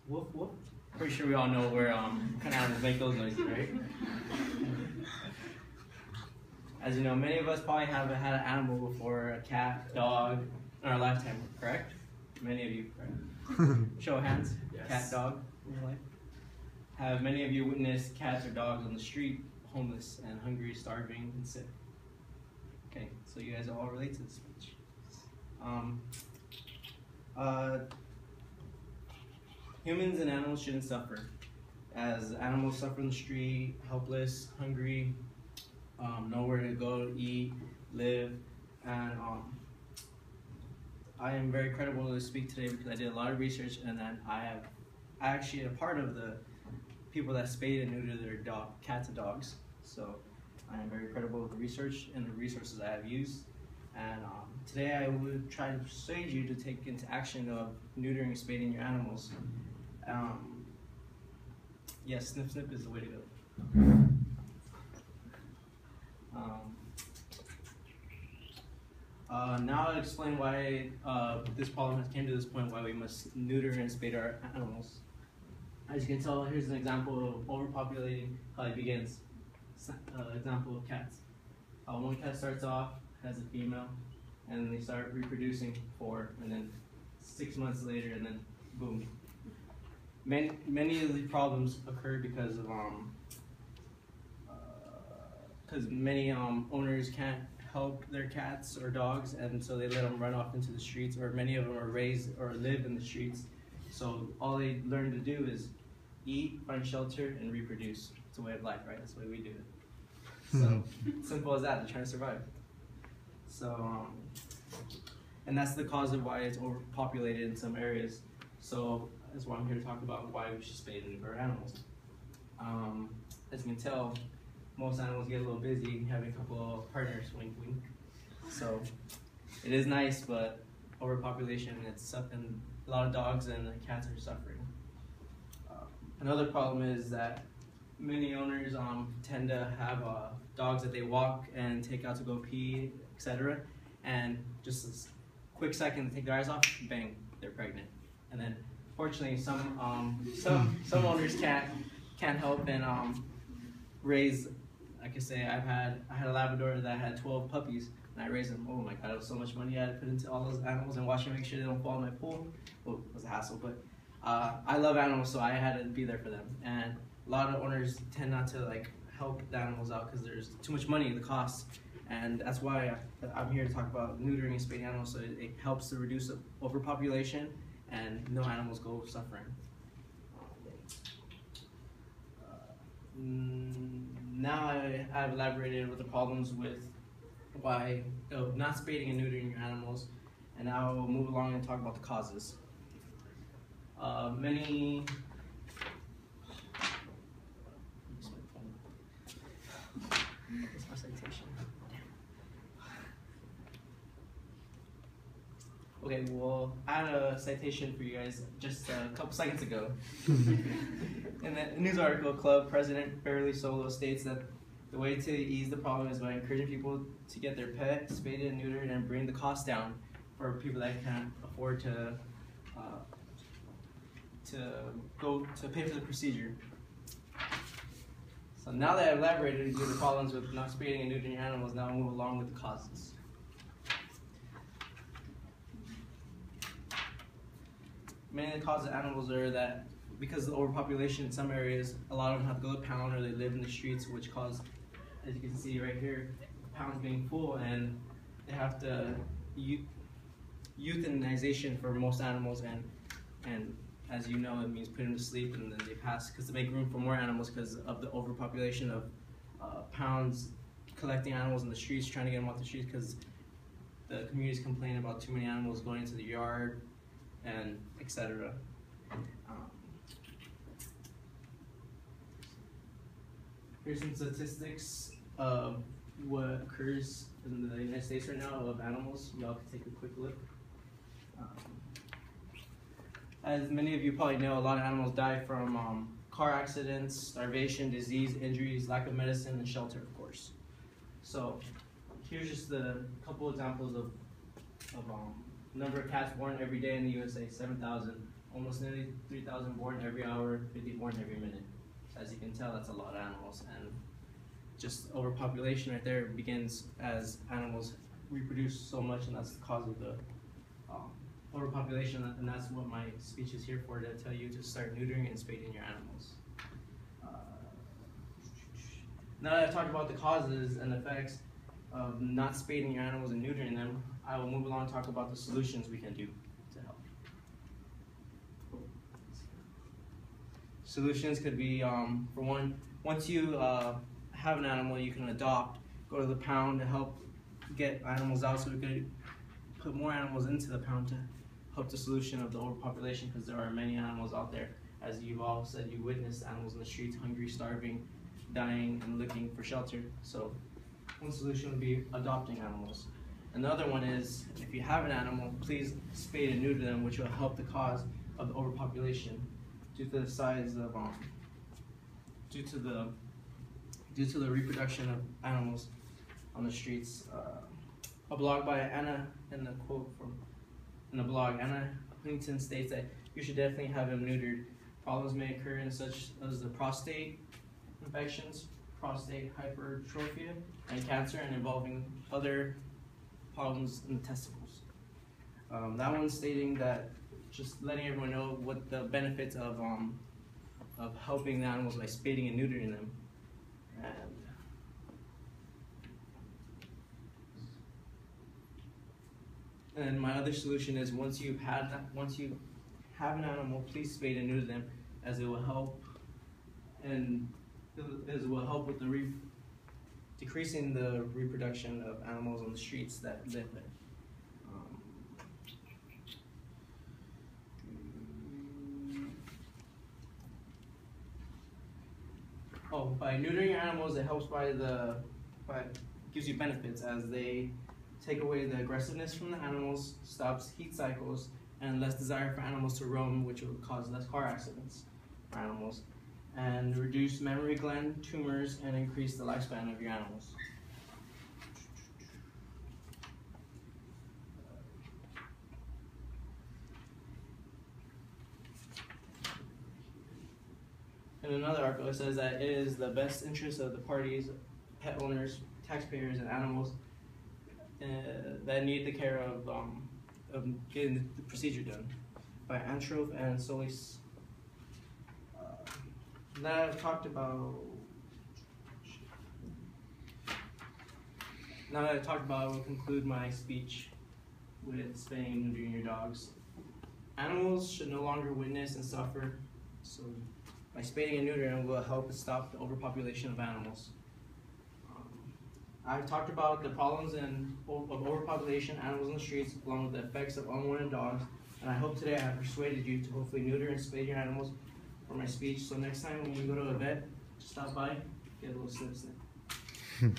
Woof woof. Pretty sure we all know where kind of animals make those noises, right? As you know, many of us probably have had an animal before, a cat, dog, in our lifetime, correct? Many of you, correct? Show of hands, yes. Cat, dog in your life. Have many of you witnessed cats or dogs on the street, homeless and hungry, starving, and sick? Okay, so you guys all relate to this speech. Humans and animals shouldn't suffer, as animals suffer in the street, helpless, hungry, nowhere to go, eat, live, and I am very credible to speak today because I did a lot of research, and then I actually a part of the people that spade and neuter their cats and dogs. So I am very credible with the research and the resources I have used. And today I would try to persuade you to take into action of neutering and spading your animals. Yes, snip snip is the way to go. Now I'll explain why this problem has came to this point, why we must neuter and spade our animals. As you can tell, here's an example of overpopulating, how it begins. Example of cats. One cat starts off, has a female, and they start reproducing 4, and then 6 months later, and then boom. Many of the problems occur because of many owners can't help their cats or dogs, and so they let them run off into the streets, or many of them are raised or live in the streets. So all they learn to do is eat, find shelter, and reproduce. It's a way of life, right? That's the way we do it. So simple as that. They're trying to survive. So and that's the cause of why it's overpopulated in some areas. So that's why I'm here to talk about why we should spade and neuter animals. As you can tell, most animals get a little busy having a couple of partners, wink wink. So it is nice, but overpopulation, and a lot of dogs and cats are suffering. Another problem is that many owners tend to have dogs that they walk and take out to go pee, etc. And just a quick second to take their eyes off, bang, they're pregnant. And then, fortunately, some owners can't help and raise. Like I say, I had a Labrador that had 12 puppies, and I raised them. Oh my God, it was so much money I had to put into all those animals and watch them, make sure they don't fall in my pool. Well, it was a hassle, but I love animals, so I had to be there for them. And a lot of owners tend not to help the animals out because there's too much money, the cost. And that's why I'm here to talk about neutering and spading animals, so it helps to reduce overpopulation and no animals go suffering. Now I've elaborated with the problems with why not spading and neutering your animals, and now we'll move along and talk about the causes. Okay, well, I had a citation for you guys just a couple seconds ago. In the news article, Club President Fairly Solo states that the way to ease the problem is by encouraging people to get their pet spaded and neutered and bring the cost down for people that can't afford to pay for the procedure. So now that I've elaborated into the problems with not spading and neutering your animals, now we'll move along with the causes. Many of the causes of animals are that because of the overpopulation in some areas, a lot of them have to go to pound or they live in the streets, which cause, as you can see right here, pounds being full, and they have to euthanization for most animals, and as you know, it means put them to sleep and then they pass because to make room for more animals because of the overpopulation of pounds collecting animals in the streets, trying to get them off the streets because the communities complain about too many animals going into the yard and etc. Here's some statistics of what occurs in the United States right now of animals. Y'all can take a quick look. As many of you probably know, a lot of animals die from car accidents, starvation, disease, injuries, lack of medicine, and shelter, of course. So here's just a couple examples of number of cats born every day in the USA, 7,000 almost nearly 3,000 born every hour, 50 born every minute. So as you can tell, that's a lot of animals, and just overpopulation right there begins as animals reproduce so much, and that's the cause of the overpopulation, and that's what my speech is here for, to tell you to start neutering and spading your animals. Now that I've talked about the causes and effects of not spading your animals and neutering them, I will move along and talk about the solutions we can do to help. Solutions could be, for one, once you have an animal you can adopt, go to the pound to help get animals out so we could put more animals into the pound to help the solution of the overpopulation, because there are many animals out there. As you've all said, you witnessed animals in the streets, hungry, starving, dying, and looking for shelter. So one solution would be adopting animals. Another one is, if you have an animal, please spay and neuter them, which will help the cause of the overpopulation due to the size of, due to the reproduction of animals on the streets. A blog by Anna, in the quote from in the blog, Anna Huntington states that you should definitely have him neutered. Problems may occur in such as the prostate infections, prostate hypertrophy, and cancer, and involving other problems in the testicles. That one's stating that, just letting everyone know what the benefits of helping the animals by spading and neutering them. And my other solution is, once you have an animal, please spade and neuter them, as it will help, and it will help with the decreasing the reproduction of animals on the streets that live there. By neutering your animals, it helps gives you benefits, as they take away the aggressiveness from the animals, stops heat cycles, and less desire for animals to roam, which will cause less car accidents for animals, and reduce mammary gland tumors and increase the lifespan of your animals. In another article, it says that it is the best interest of the parties, pet owners, taxpayers, and animals that need the care of getting the procedure done, by Antroph and Solis. Now I've talked about. Now that I've talked about, I will conclude my speech with spaying and neutering your dogs. Animals should no longer witness and suffer, so by spading and neutering will help stop the overpopulation of animals. I've talked about the problems of overpopulation, animals in the streets, along with the effects of unwanted dogs, and I hope today I have persuaded you to hopefully neuter and spay your animals for my speech. So next time when you go to a vet, just stop by, get a little snip snip.